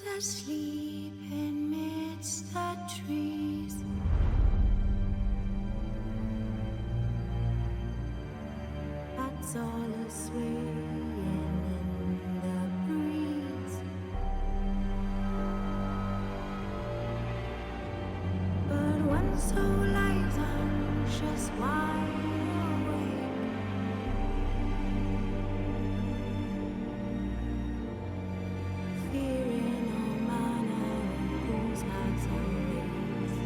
Who's asleep amidst the trees? That's all a swaying in the breeze. But when soul lies anxious, wide awake, fearing all manner of ghouls, hags, and wraiths.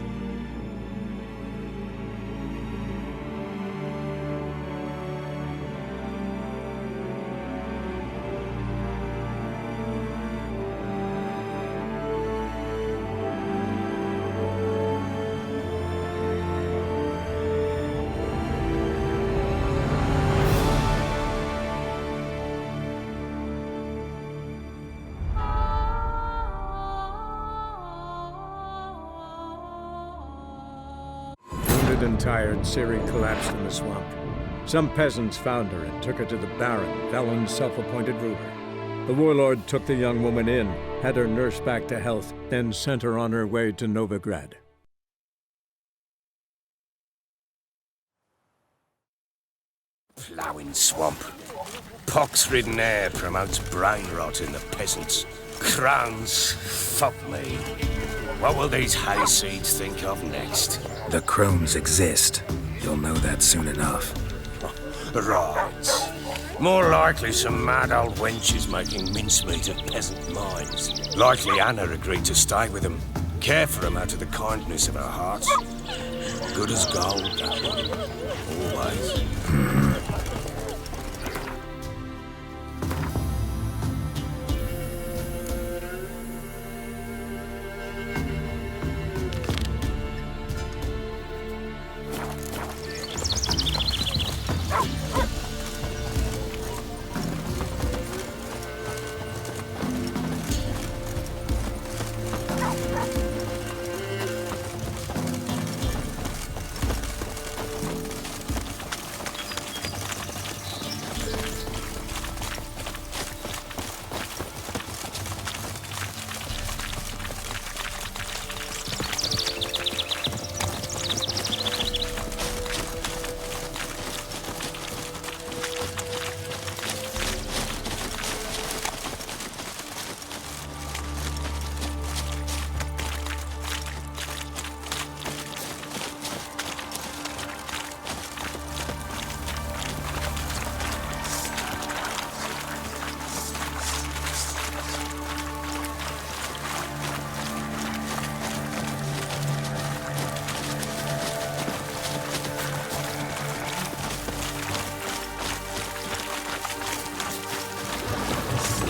Wounded and tired, Ciri collapsed in the swamp. Some peasants found her and took her to the Baron, Velen's self-appointed ruler. The warlord took the young woman in, had her nursed back to health, then sent her on her way to Novigrad. Ploughing swamp. Pox-ridden air promotes brain rot in the peasants. Crowns, fuck me. What will these hayseeds think of next? The crones exist. You'll know that soon enough. Right. More likely some mad old wenches making mincemeat of peasant minds. Likely Anna agreed to stay with them. Care for them out of the kindness of her heart. Good as gold, that one. Always.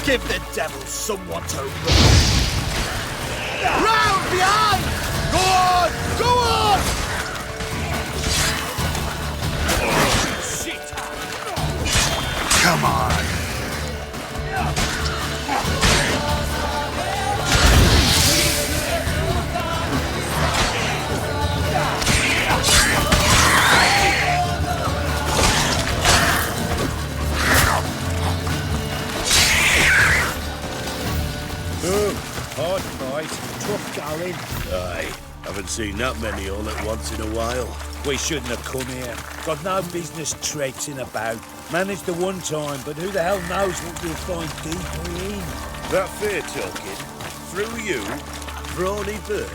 Give the devil someone to run! Round behind! Go on! Go on! Shit! Come on! Hard fight, tough going. Aye, haven't seen that many all at once in a while. We shouldn't have come here. Got no business traipsing about. Managed the one time, but who the hell knows what we'll find deeper in? That fear talking? Through you? Brawny bird?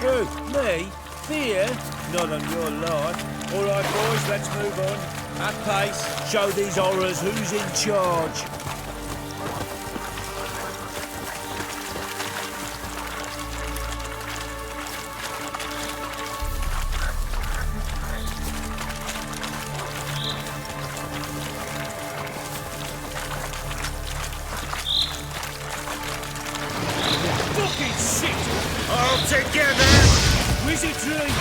Who? Me? Fear? Not on your life. All right, boys, let's move on. At pace, show these horrors who's in charge. Fucking shit! All together! Wizzy tree!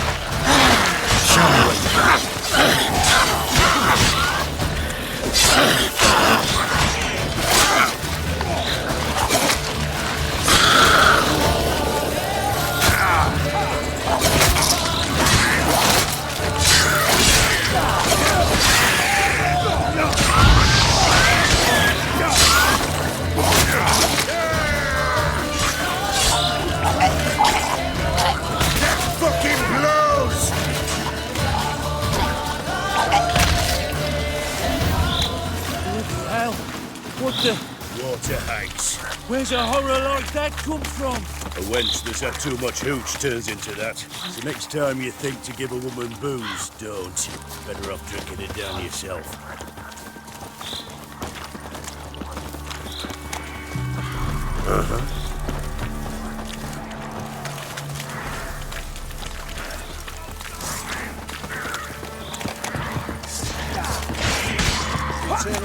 rags. Where's a horror like that come from? A wench that's had too much hooch turns into that. So next time you think to give a woman booze, don't. Better off drinking it down yourself.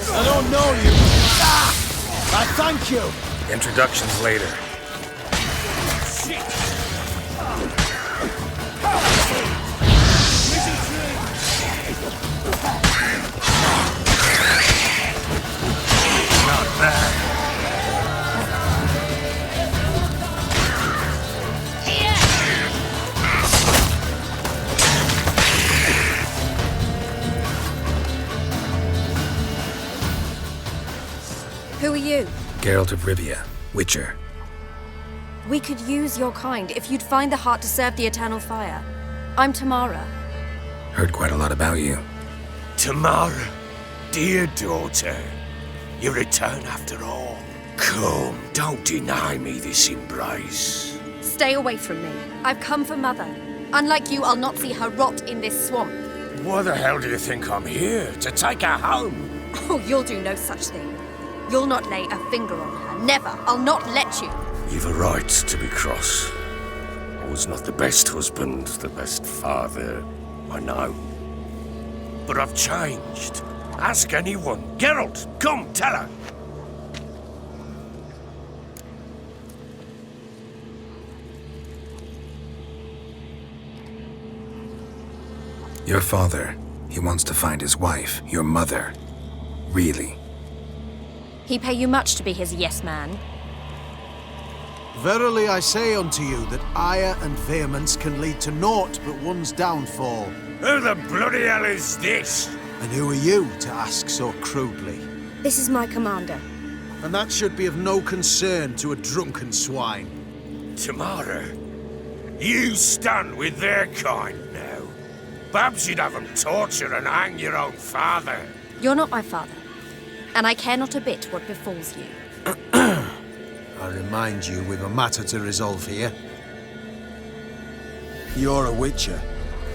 I don't know you. I thank you. Introductions later. Not bad. Who are you? Geralt of Rivia, Witcher. We could use your kind if you'd find the heart to serve the Eternal Fire. I'm Tamara. Heard quite a lot about you. Tamara, dear daughter, you return after all. Come, don't deny me this embrace. Stay away from me. I've come for Mother. Unlike you, I'll not see her rot in this swamp. Why the hell do you think I'm here? To take her home? Oh, you'll do no such thing. You'll not lay a finger on her. Never. I'll not let you. You've a right to be cross. I was not the best husband, the best father, I know. But I've changed. Ask anyone. Geralt, come, tell her. Your father, he wants to find his wife, your mother. Really? He pay you much to be his yes man. Verily I say unto you that ire and vehemence can lead to naught but one's downfall. Who the bloody hell is this? And who are you to ask so crudely? This is my commander. And that should be of no concern to a drunken swine. Tamara, you stand with their kind now. Perhaps you'd have them torture and hang your own father. You're not my father. And I care not a bit what befalls you. I remind you, we've a matter to resolve here. You're a witcher.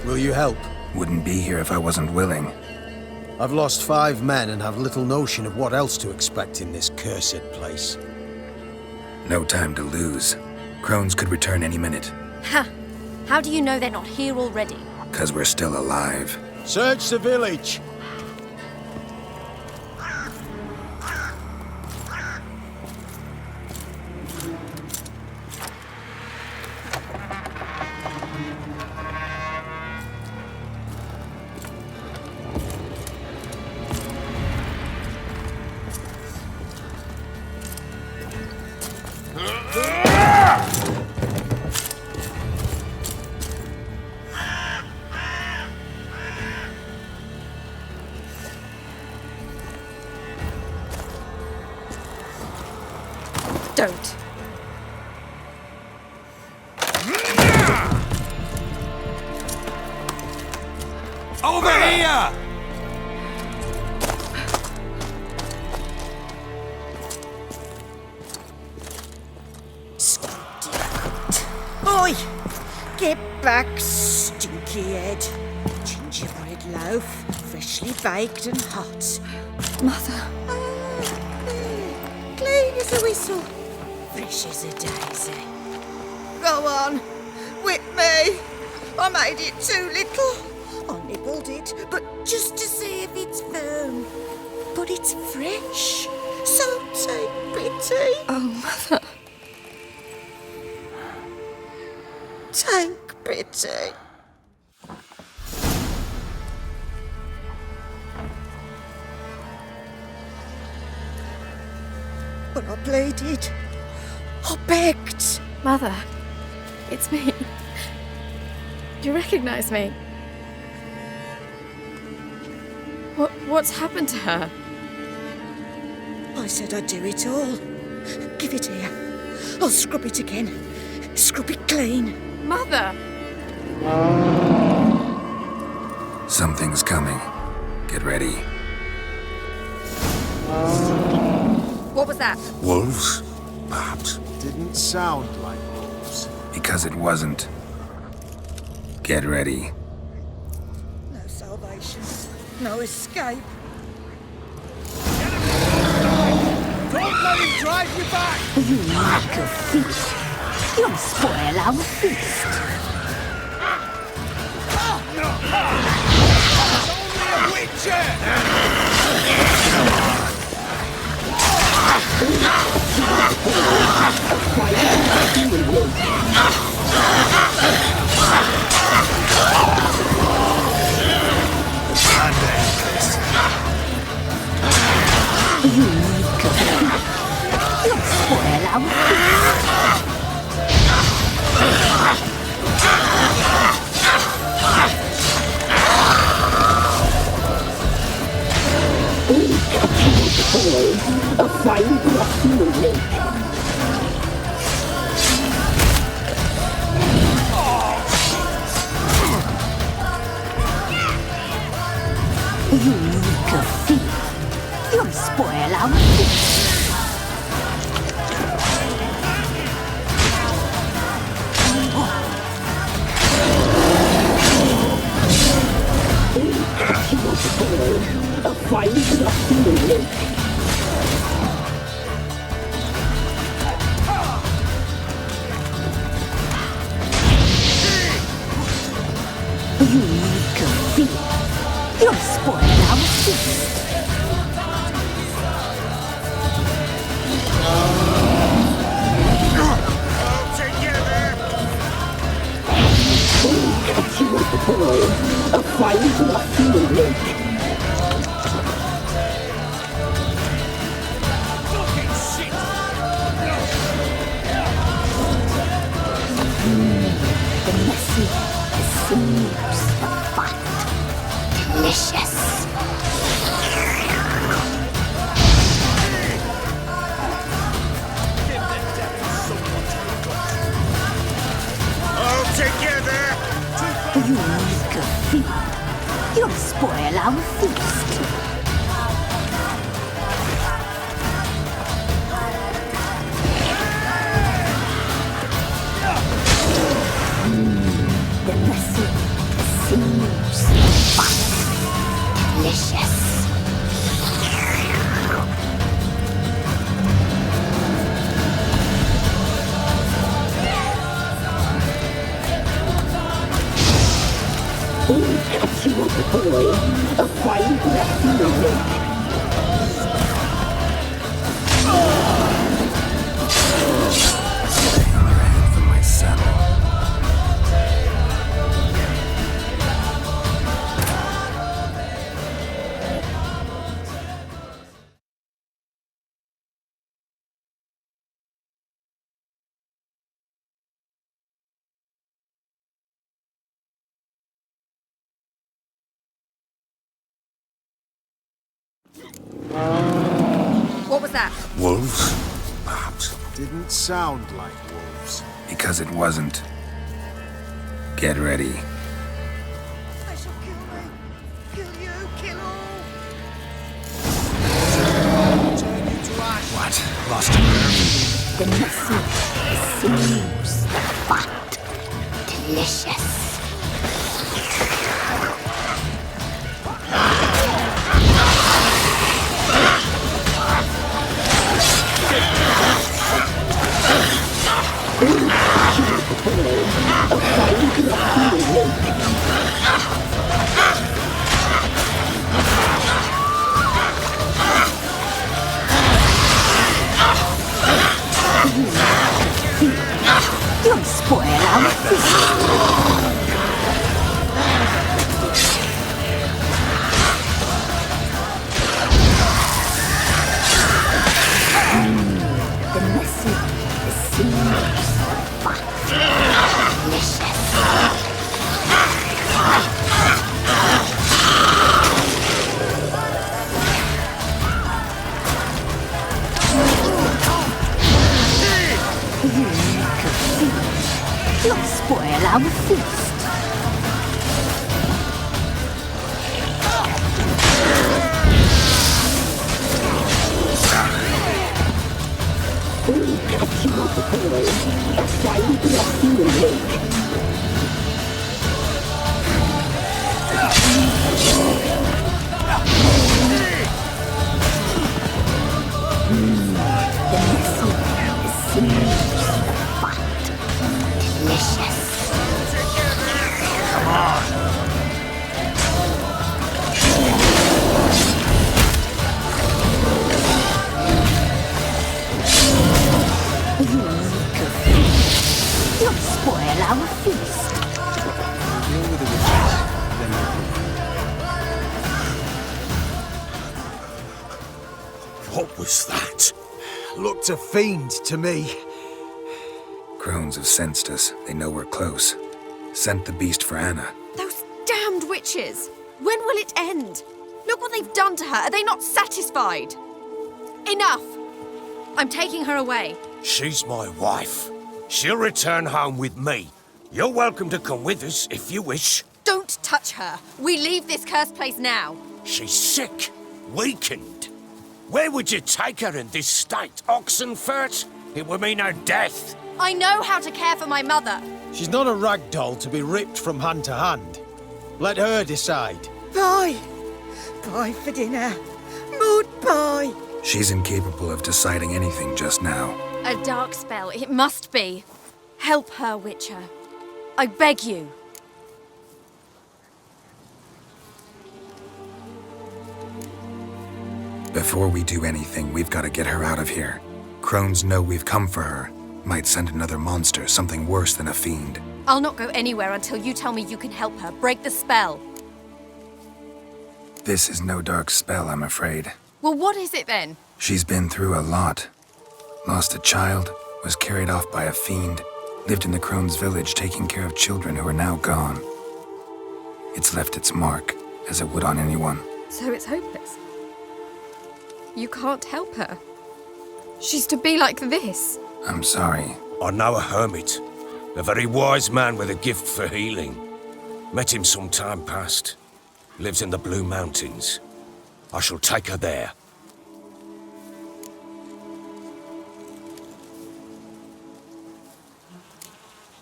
Will you help? Wouldn't be here if I wasn't willing. I've lost 5 men and have little notion of what else to expect in this cursed place. No time to lose. Crones could return any minute. Ha! How do you know they're not here already? 'Cause we're still alive. Search the village! Don't. Over here! Oi! Get back, stinky head. Gingerbread loaf, freshly baked and hot. Mother. Clean as a whistle, fresh as a daisy. Go on, whip me. I made it too little. I nibbled it, but just to see if it's firm. But it's fresh, so take pity. Oh, Mother. Take pity. But I pleaded. I begged. Mother. It's me. Do you recognize me? What's happened to her? I said I'd do it all. Give it here. I'll scrub it again. Scrub it clean. Mother! Something's coming. Get ready. What was that? Wolves? Perhaps. Didn't sound like wolves. Because it wasn't. Get ready. No salvation. No escape. Don't let him drive you back! You make a feast. You'll spoil our feast. Only a witcher! You make a feast. You'll spoil our feast. A fine blast you will make. You make a thief. You'll spoil our feast. A fine blast you will make. You make a thief. You'll spoil our feast. Catch you with the boy. A fine blast you will make. Fucking shit! The messy, the sinews, the fat. Delicious. All together! You make a feast. You'll spoil our feast. The messy, the sinews, the fat. Delicious. Catch you with the boy. A fine blast you will make. Stay on your hand from my saddle. What was that? Wolves? Perhaps. Didn't sound like wolves. Because it wasn't. Get ready. They shall kill me. Kill you, kill all. Turn you to ash. What? Lost a nerve? The messy, the sinews, the fat. Delicious. You'll spoil our feast. The messy, the sinews, the fat. Delicious. You make a feast. You'll spoil our feast. Full catching of the boys. Find your feeling. The message is smooth, but delicious. Come on! You'll spoil our feast. Deal with the witches, then What was that? looked a fiend to me. Crones have sensed us. They know we're close. Sent the beast for Anna. Those damned witches! When will it end? Look what they've done to her. Are they not satisfied? Enough! I'm taking her away. She's my wife. She'll return home with me. You're welcome to come with us if you wish. Don't touch her. We leave this cursed place now. She's sick, weakened. Where would you take her in this state? Oxenfurt? It would mean her death. I know how to care for my mother. She's not a rag doll to be ripped from hand to hand. Let her decide. Pie. Pie for dinner. Mood pie. She's incapable of deciding anything just now. A dark spell, it must be. Help her, Witcher. I beg you. Before we do anything, we've got to get her out of here. Crones know we've come for her. Might send another monster, something worse than a fiend. I'll not go anywhere until you tell me you can help her. Break the spell. This is no dark spell, I'm afraid. Well, what is it then? She's been through a lot. Lost a child, was carried off by a fiend, lived in the Crones village taking care of children who are now gone. It's left its mark, as it would on anyone. So it's hopeless. You can't help her. She's to be like this. I'm sorry. I know a hermit. A very wise man with a gift for healing. Met him some time past. Lives in the Blue Mountains. I shall take her there.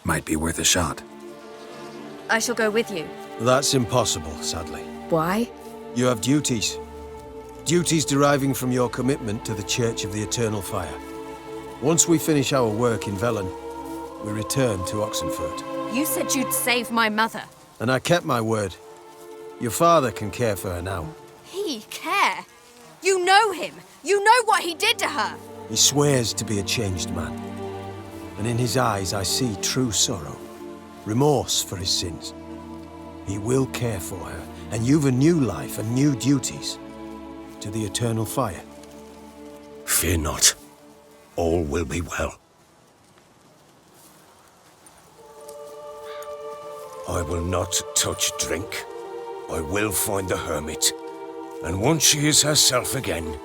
Might be worth a shot. I shall go with you. That's impossible, sadly. Why? You have duties. Duties deriving from your commitment to the Church of the Eternal Fire. Once we finish our work in Velen, we return to Oxenfurt. You said you'd save my mother. And I kept my word. Your father can care for her now. He care? You know him. You know what he did to her. He swears to be a changed man. And in his eyes I see true sorrow, remorse for his sins. He will care for her, and you've a new life and new duties. To the Eternal Fire. Fear not. All will be well. I will not touch drink. I will find the hermit. And once she is herself again,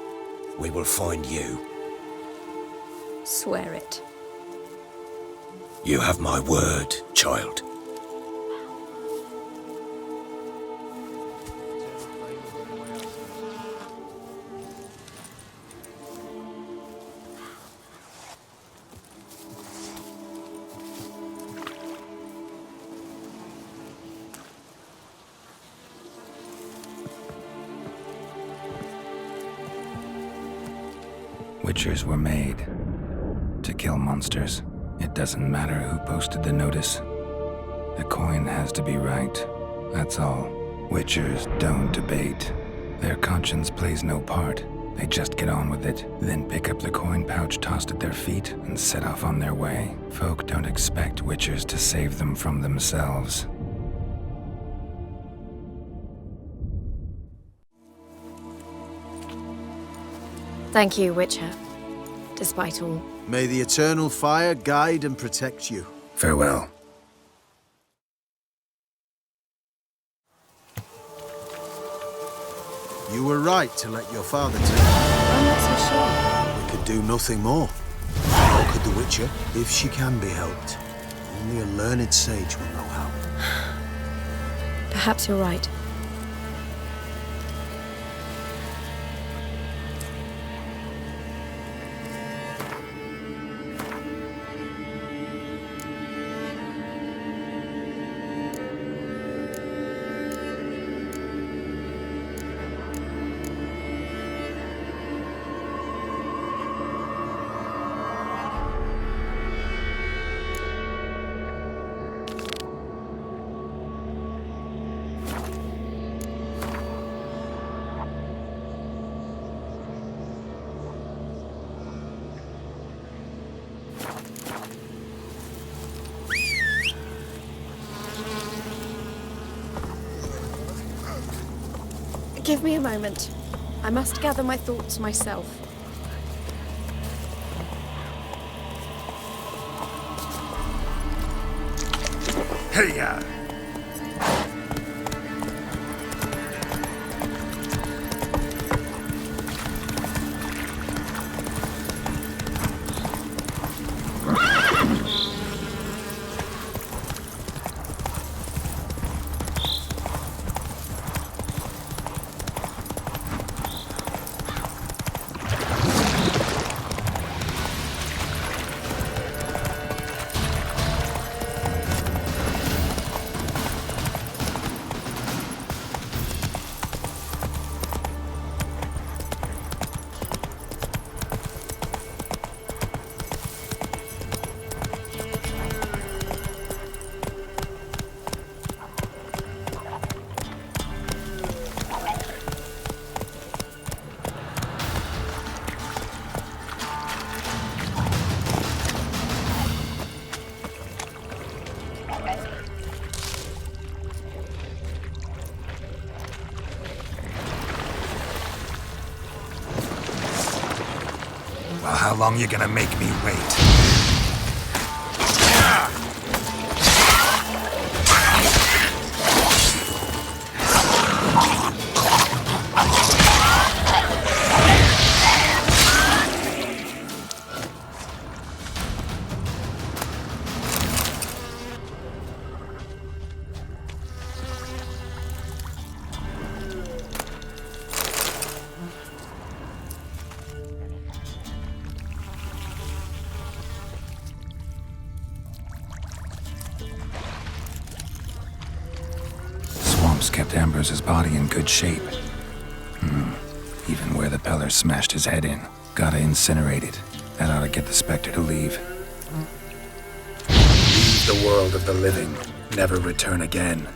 we will find you. Swear it. You have my word, child. Witchers were made to kill monsters. It doesn't matter who posted the notice. The coin has to be right. That's all. Witchers don't debate. Their conscience plays no part. They just get on with it, then pick up the coin pouch tossed at their feet and set off on their way. Folk don't expect witchers to save them from themselves. Thank you, Witcher. Despite all. May the Eternal Fire guide and protect you. Farewell. You were right to let your father take I'm not so sure. We could do nothing more. Nor could the Witcher, if she can be helped. Only a learned sage will know how. Perhaps you're right. Give me a moment. I must gather my thoughts myself. Hey-ya! Well, how long you gonna make me wait? Kept Ambrose's body in good shape. Even where the Peller smashed his head in. Gotta incinerate it. That ought to get the Spectre to leave. Leave the world of the living. Never return again.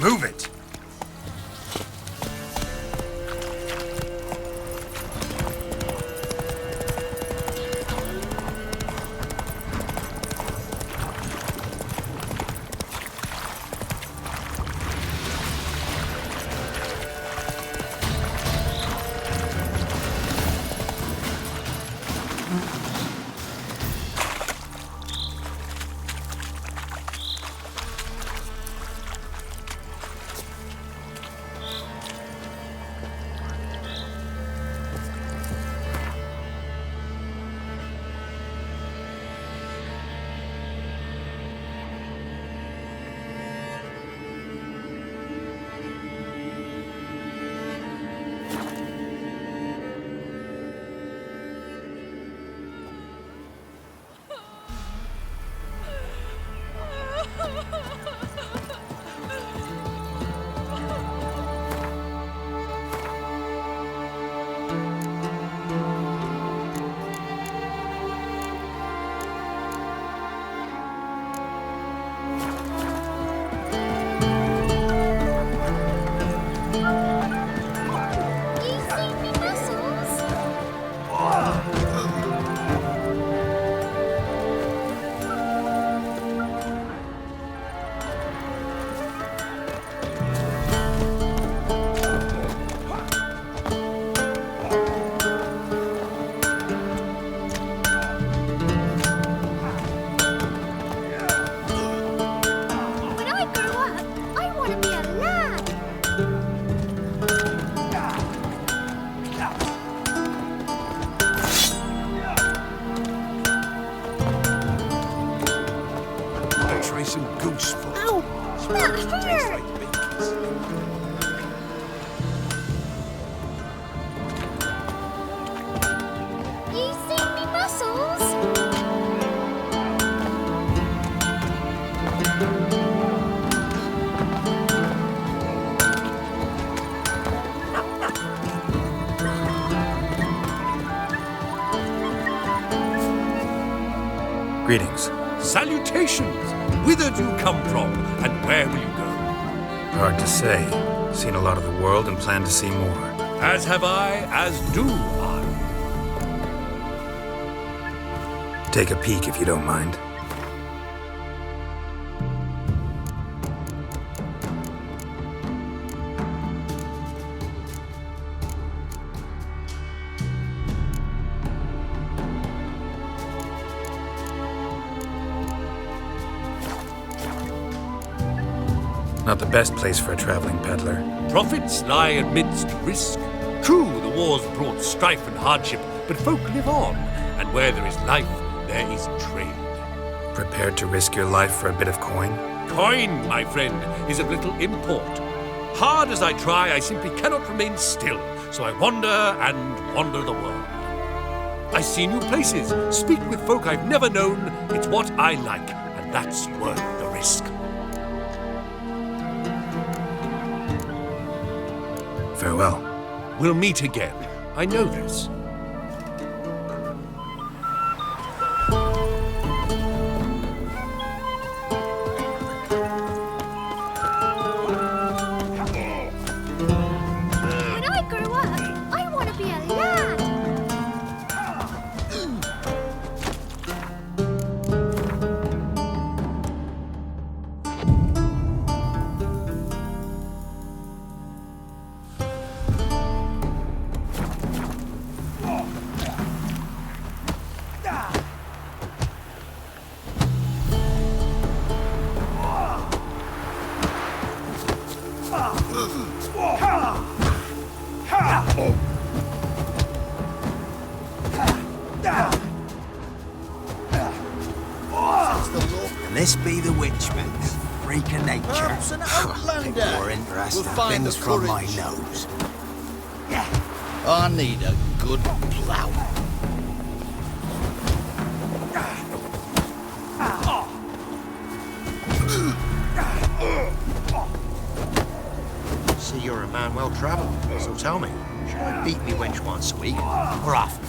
Move it! Some goose foot. Ow! That hurt! Greetings. Salutations! Whither do you come from, and where will you go? Hard to say. Seen a lot of the world and plan to see more. As have I, as do I. Take a peek if you don't mind. Not the best place for a traveling peddler. Profits lie amidst risk. True, the war's brought strife and hardship, but folk live on, and where there is life, there is trade. Prepared to risk your life for a bit of coin? Coin, my friend, is of little import. Hard as I try, I simply cannot remain still, so I wander and wander the world. I see new places, speak with folk I've never known. It's what I like, and that's worth the risk. Farewell. We'll meet again. I know this. When I grow up, I want to be a lad. And this be the witchman's freak of nature. Perhaps an outlander More interesting will find things the from my courage. nose. I need a good plough. See, you're a man well travelled, so tell me, should I beat me wench once a week, or often?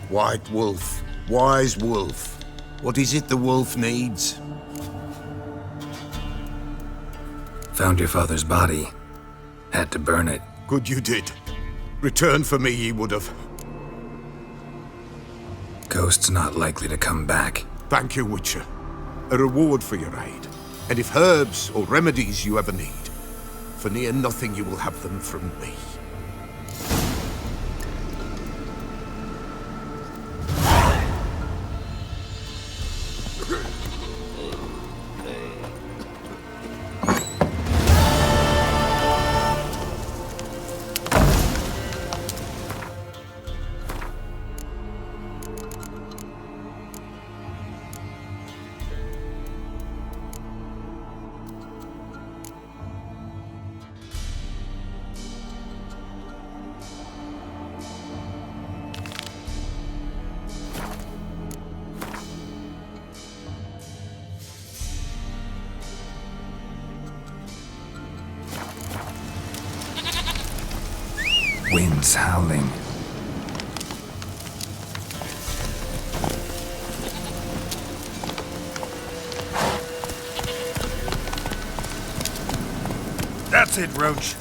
White Wolf, wise wolf. What is it the wolf needs? Found your father's body. Had to burn it. Good you did. Return for me ye would have. Ghost's not likely to come back. Thank you, Witcher. A reward for your aid. And if herbs or remedies you ever need, for near nothing you will have them from me. Winds howling. That's it, Roach.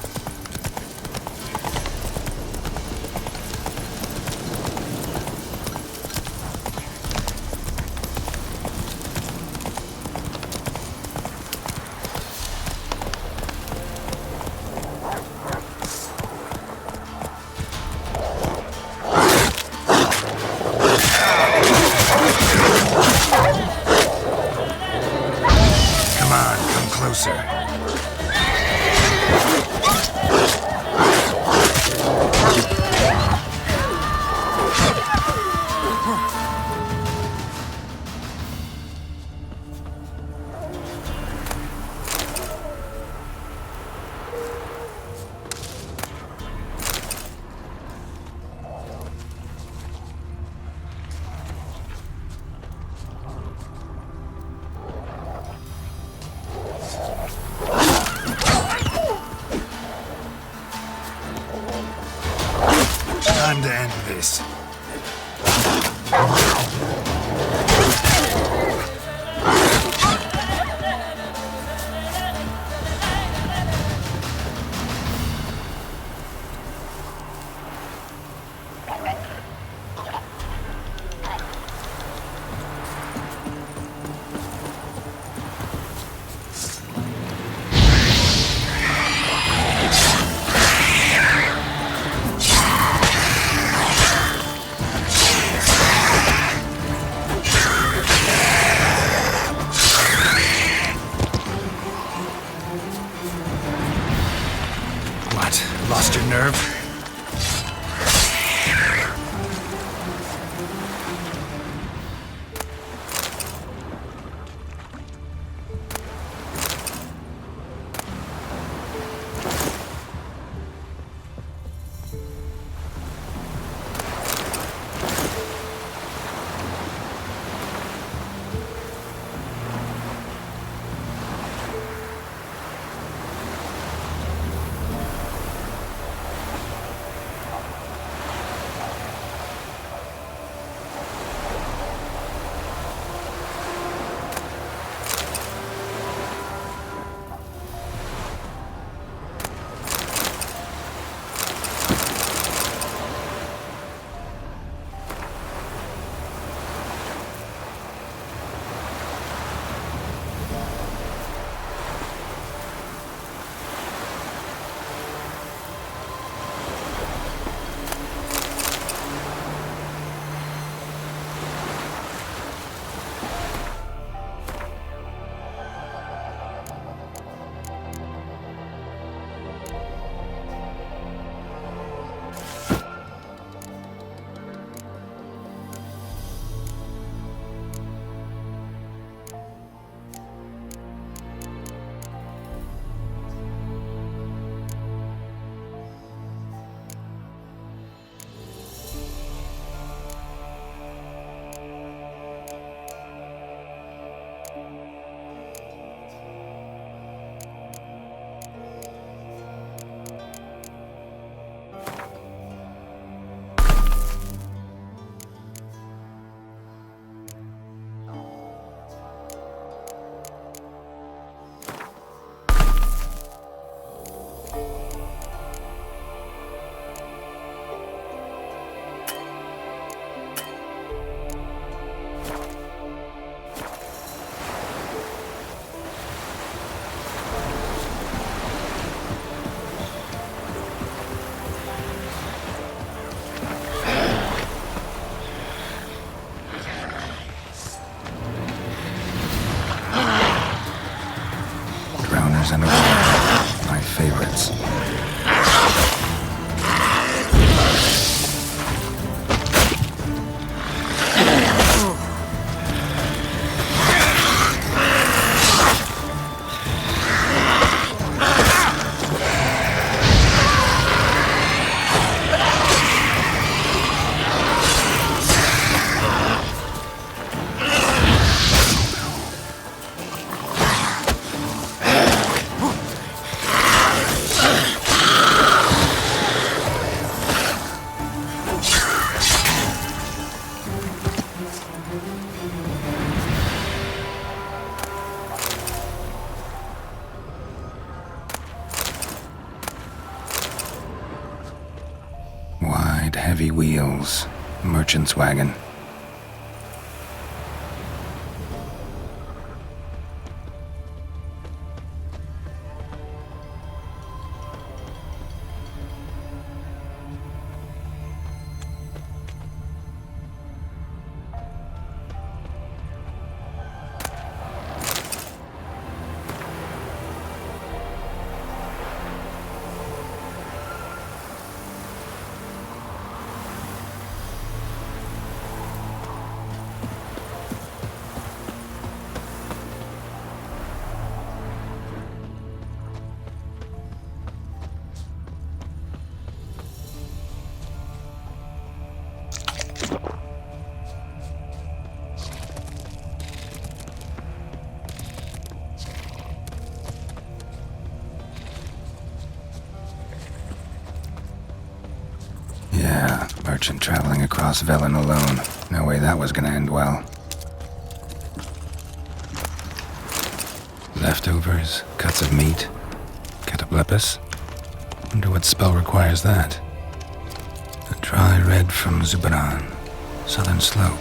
to end this. Lost your nerve? And a war, my favorites. Wide, heavy wheels, merchant's wagon. fortune traveling across Velen alone. No way that was gonna end well. Leftovers, cuts of meat, cataplepis. Wonder what spell requires that. A dry red from Zubaran, southern slope.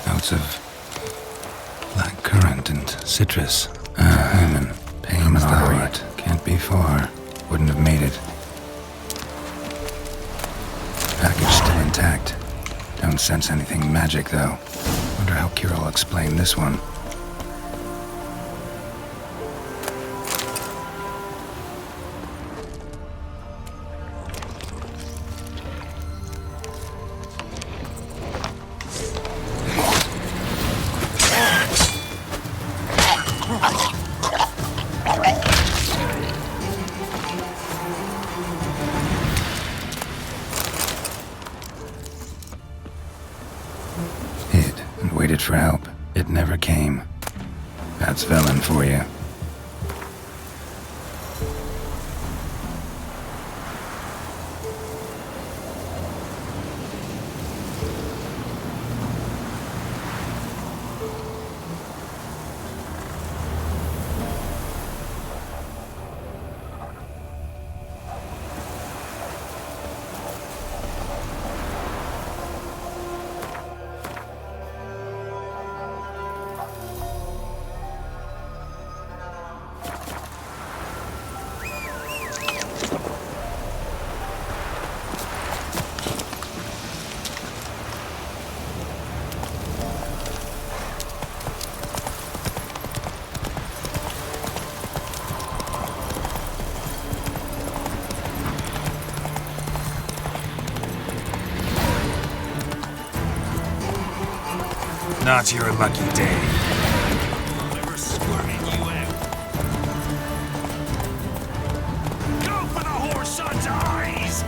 Notes of black currant and citrus. Human. Pain's the heart. Can't be far. Wouldn't have made it. Package still intact. Don't sense anything magic, though. Wonder how Kira will explain this one. Waited for help. It never came. That's Velen for you. Not your lucky day. Never squirting you out. Go for the horse son's eyes!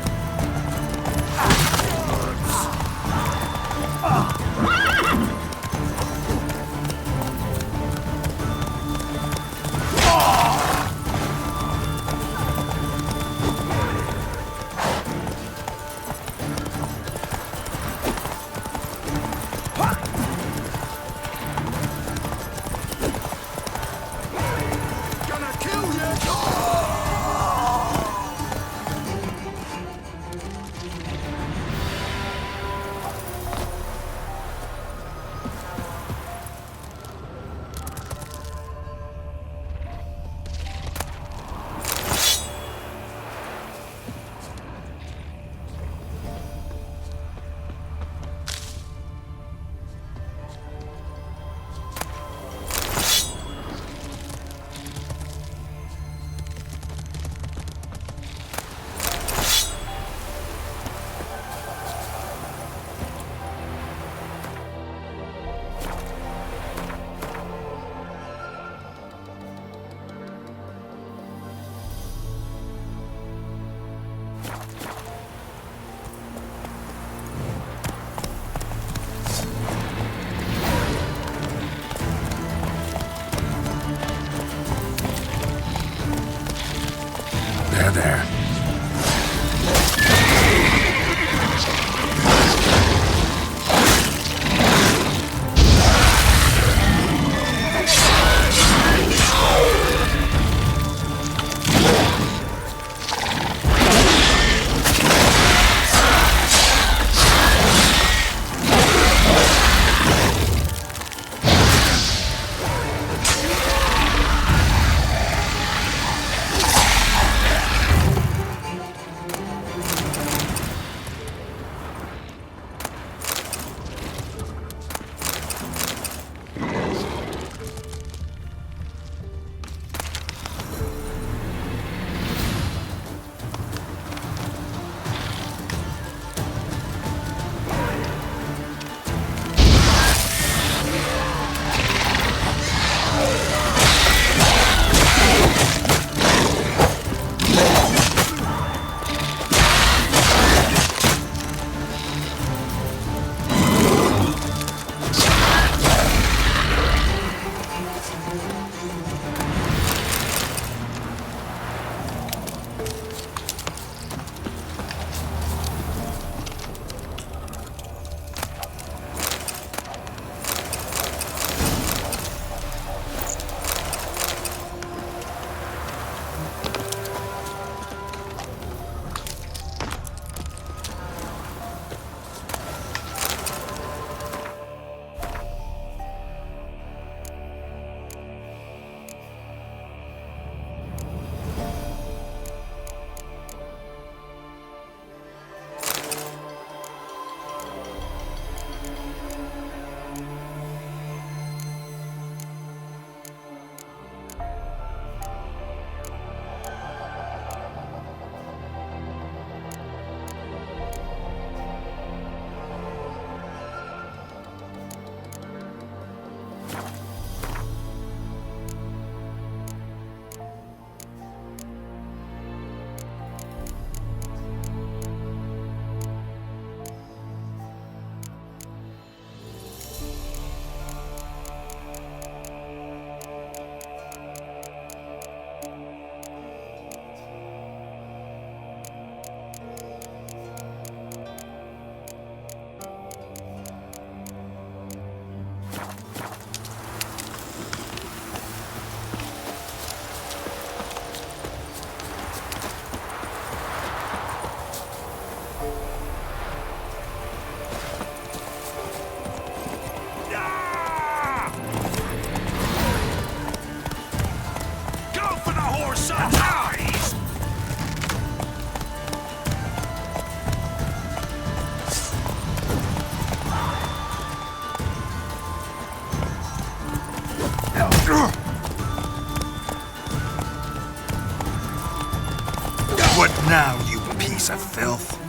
Piece of filth.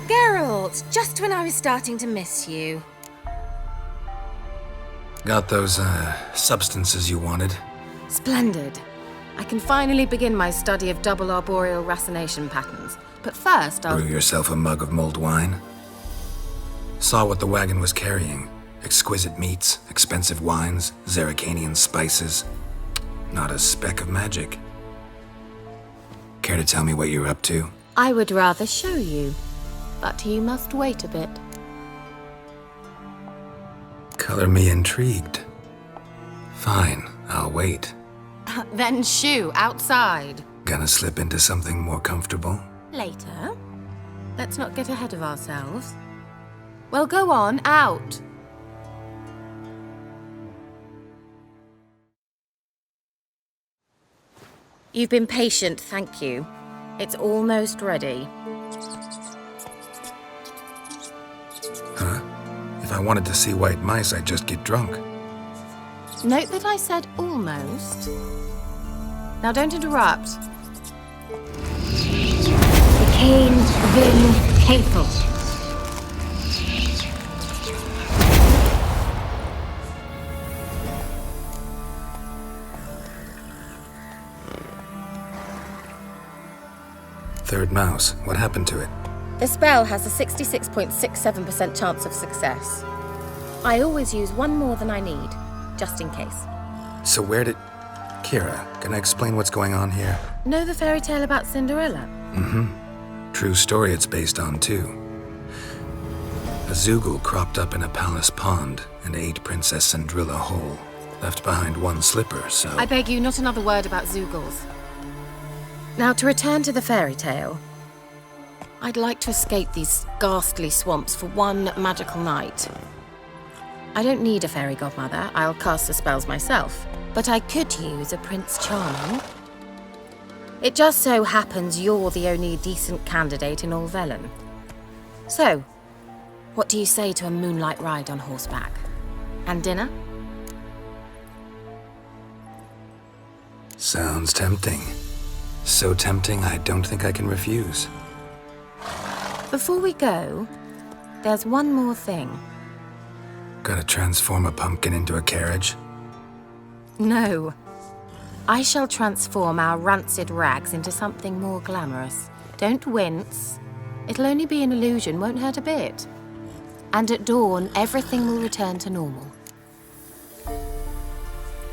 Geralt, just when I was starting to miss you. Got those, substances you wanted? Splendid. I can finally begin my study of double arboreal racination patterns. But first, I'll... Brew yourself a mug of mulled wine? Saw what the wagon was carrying. Exquisite meats, expensive wines, Zerrikanian spices. Not a speck of magic. Care to tell me what you're up to? I would rather show you. But you must wait a bit. Color me intrigued. Fine, I'll wait. Then shoo, outside. Gonna slip into something more comfortable? Later. Let's not get ahead of ourselves. Well, go on, out. You've been patient, thank you. It's almost ready. Huh? If I wanted to see white mice, I'd just get drunk. Note that I said almost. Now don't interrupt. Cain Vin Hateful. Third mouse. What happened to it? The spell has a 66.67% chance of success. I always use one more than I need, just in case. So where did... Kira, can I explain what's going on here? Know the fairy tale about Cinderella? Mm-hmm. True story it's based on, too. A Zoogle cropped up in a palace pond and ate Princess Cinderella whole. Left behind one slipper, so... I beg you, not another word about Zoogles. Now, to return to the fairy tale. I'd like to escape these ghastly swamps for one magical night. I don't need a fairy godmother, I'll cast the spells myself. But I could use a Prince Charming. It just so happens you're the only decent candidate in all Velen. So, what do you say to a moonlight ride on horseback? And dinner? Sounds tempting. So tempting, I don't think I can refuse. Before we go, there's one more thing. Gotta transform a pumpkin into a carriage? No. I shall transform our rancid rags into something more glamorous. Don't wince. It'll only be an illusion, won't hurt a bit. And at dawn, everything will return to normal.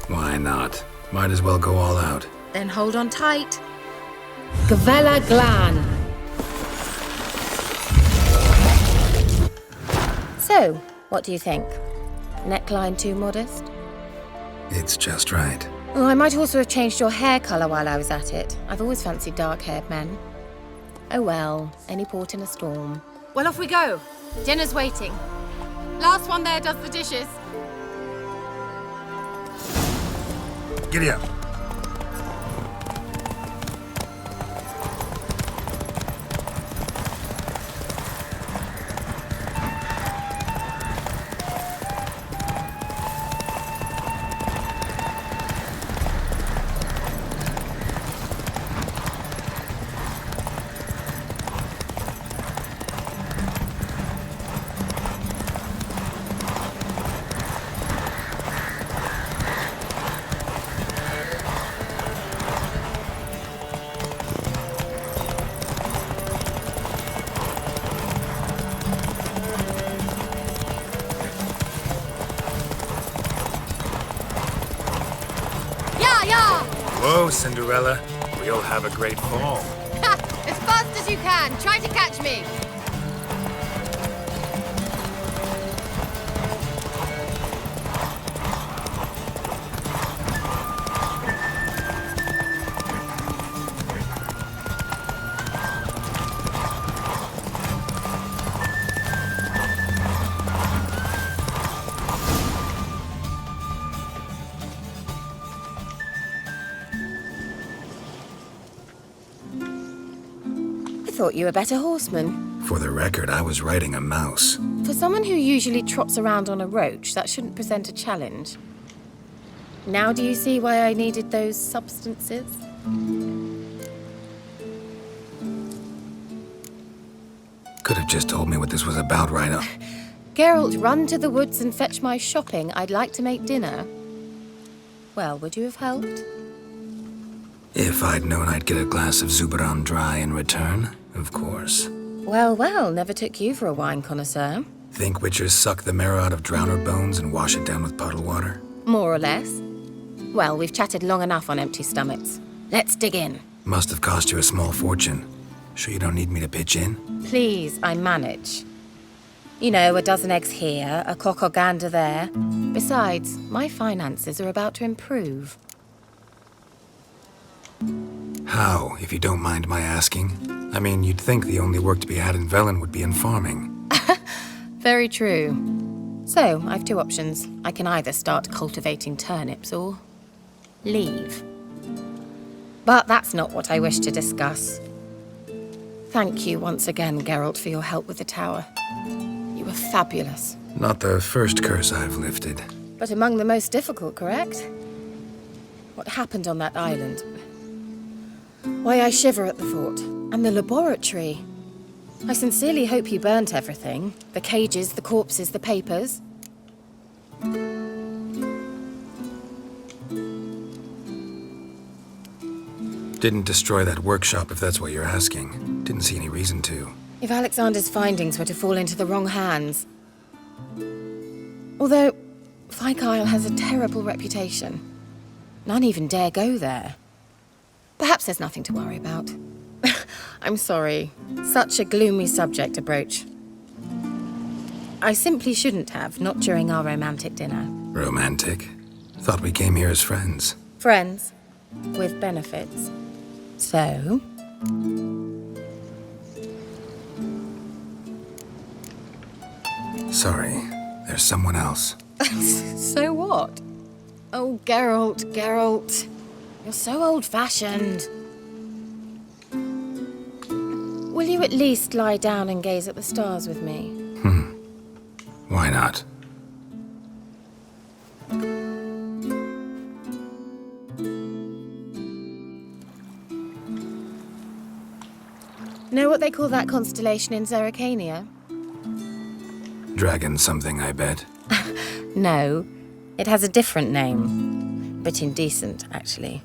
Why not? Might as well go all out. Then hold on tight. Gavella Glan. So, what do you think? Neckline too modest? It's just right. Oh, I might also have changed your hair colour while I was at it. I've always fancied dark-haired men. Oh well, any port in a storm. Well, off we go. Dinner's waiting. Last one there does the dishes. Giddy up. Whoa, Cinderella. We'll have a great fall. As fast as you can. Try to catch me. thought you were a better horseman. For the record, I was riding a mouse. For someone who usually trots around on a roach, that shouldn't present a challenge. Now do you see why I needed those substances? Could have just told me what this was about right up. Geralt, run to the woods and fetch my shopping. I'd like to make dinner. Well, would you have helped? If I'd known I'd get a glass of Zuberon dry in return, of course. Well, well, never took you for a wine connoisseur. Think witchers suck the marrow out of drowner bones and wash it down with puddle water? More or less. Well, we've chatted long enough on empty stomachs. Let's dig in. Must have cost you a small fortune. Sure you don't need me to pitch in? Please, I manage. You know, a dozen eggs here, a cock or gander there. Besides, my finances are about to improve. How, if you don't mind my asking? I mean, you'd think the only work to be had in Velen would be in farming. Very true. So, I've two options. I can either start cultivating turnips or leave. But that's not what I wish to discuss. Thank you once again, Geralt, for your help with the tower. You were fabulous. Not the first curse I've lifted. But among the most difficult, correct? What happened on that island? Why, I shiver at the thought. And the laboratory. I sincerely hope you burnt everything. The cages, the corpses, the papers. Didn't destroy that workshop, if that's what you're asking. Didn't see any reason to. If Alexander's findings were to fall into the wrong hands. Although, Fyke Isle has a terrible reputation. None even dare go there. Perhaps there's nothing to worry about. I'm sorry. Such a gloomy subject to broach. I simply shouldn't have, not during our romantic dinner. Romantic? Thought we came here as friends. Friends. With benefits. So? Sorry, there's someone else. So what? Oh, Geralt. You're so old-fashioned. Will you at least lie down and gaze at the stars with me? Why not? Know what they call that constellation in Zerrikania? Dragon something, I bet. No, it has a different name. But indecent, actually.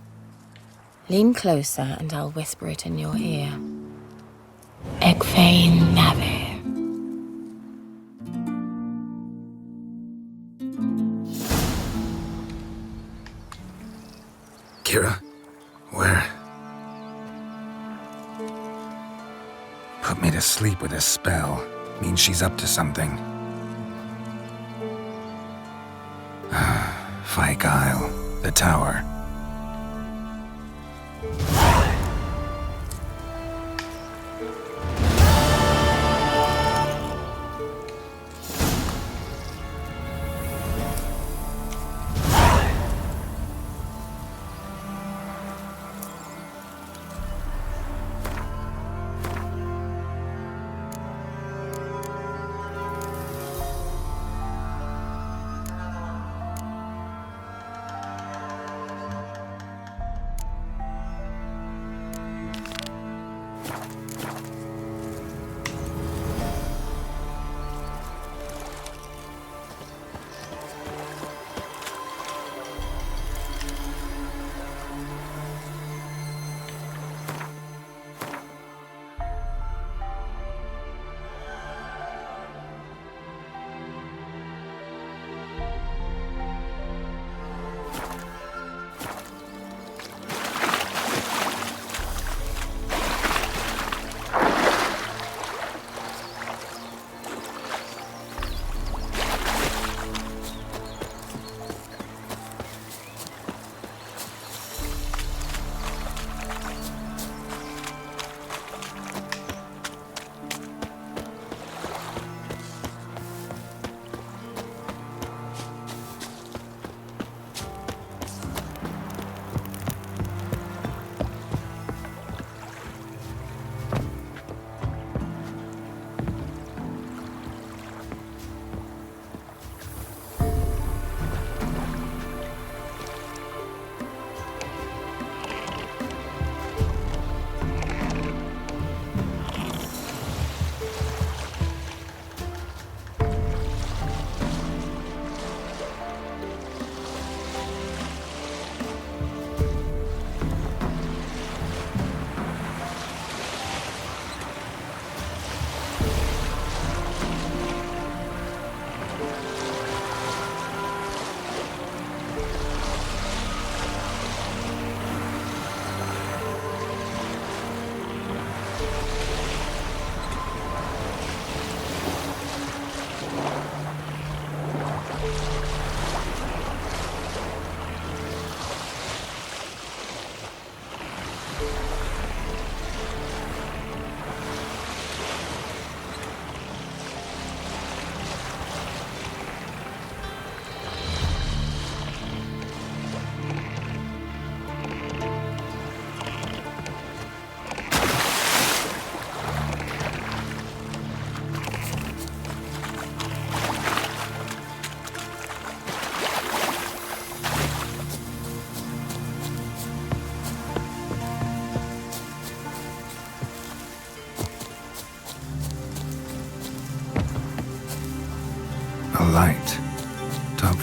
Lean closer and I'll whisper it in your ear. Egfain Nave. Kira? Where? Put me to sleep with a spell. Means she's up to something. Fyke Isle. The tower.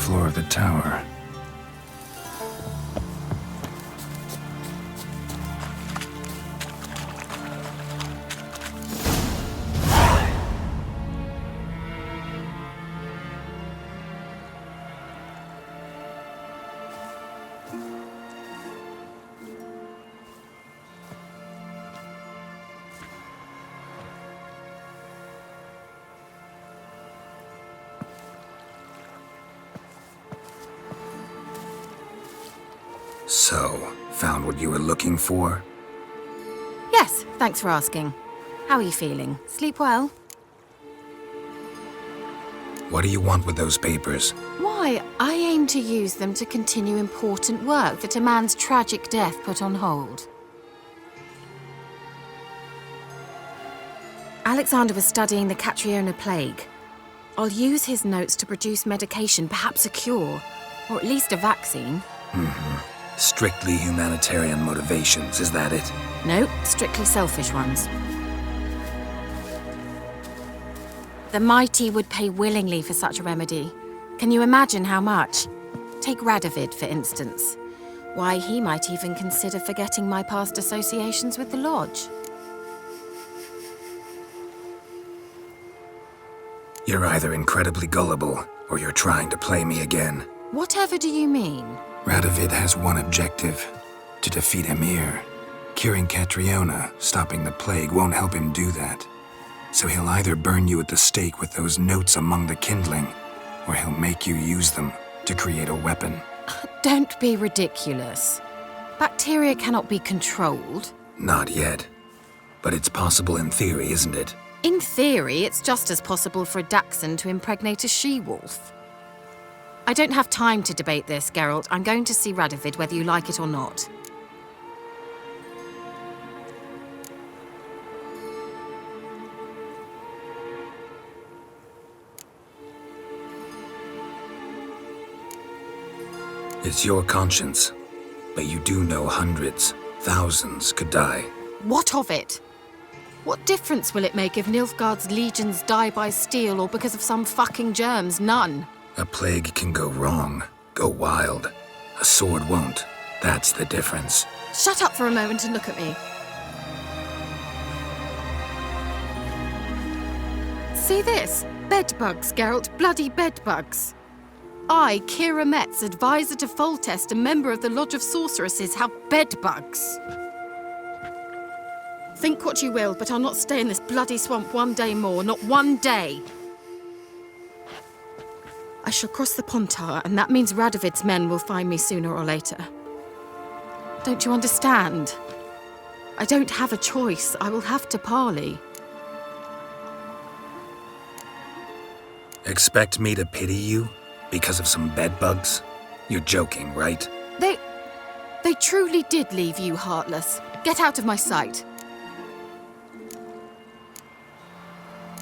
floor of the tower. So, found what you were looking for? Yes, thanks for asking. How are you feeling? Sleep well? What do you want with those papers? Why, I aim to use them to continue important work that a man's tragic death put on hold. Alexander was studying the Catriona plague. I'll use his notes to produce medication, perhaps a cure, or at least a vaccine. Strictly humanitarian motivations, is that it? No, strictly selfish ones. The mighty would pay willingly for such a remedy. Can you imagine how much? Take Radovid, for instance. Why, he might even consider forgetting my past associations with the Lodge. You're either incredibly gullible, or you're trying to play me again. Whatever do you mean? Radovid has one objective: to defeat Emhyr. Curing Catriona, stopping the plague, won't help him do that. So he'll either burn you at the stake with those notes among the kindling, or he'll make you use them to create a weapon. Don't be ridiculous. Bacteria cannot be controlled. Not yet. But it's possible in theory, isn't it? In theory, it's just as possible for a Dachshund to impregnate a she-wolf. I don't have time to debate this, Geralt. I'm going to see Radovid whether you like it or not. It's your conscience. But you do know hundreds, thousands could die. What of it? What difference will it make if Nilfgaard's legions die by steel or because of some fucking germs? None. A plague can go wrong, go wild. A sword won't. That's the difference. Shut up for a moment and look at me. See this? Bedbugs, Geralt. Bloody bedbugs. I, Kira Metz, advisor to Foltest, a member of the Lodge of Sorceresses, have bedbugs. Think what you will, but I'll not stay in this bloody swamp one day more. Not one day. I shall cross the Pontar, and that means Radovid's men will find me sooner or later. Don't you understand? I don't have a choice. I will have to parley. Expect me to pity you? Because of some bedbugs? You're joking, right? They truly did leave you heartless. Get out of my sight.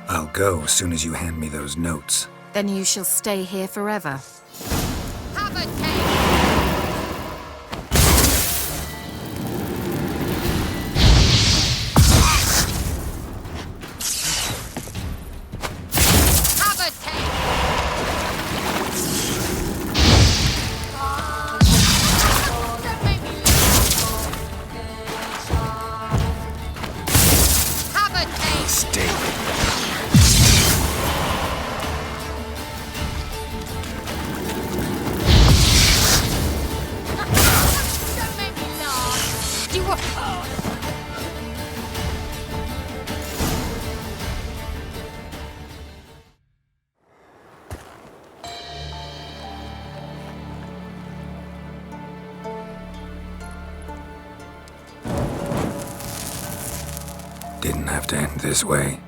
I'll go as soon as you hand me those notes. Then you shall stay here forever. Have a take! Didn't have to end this way.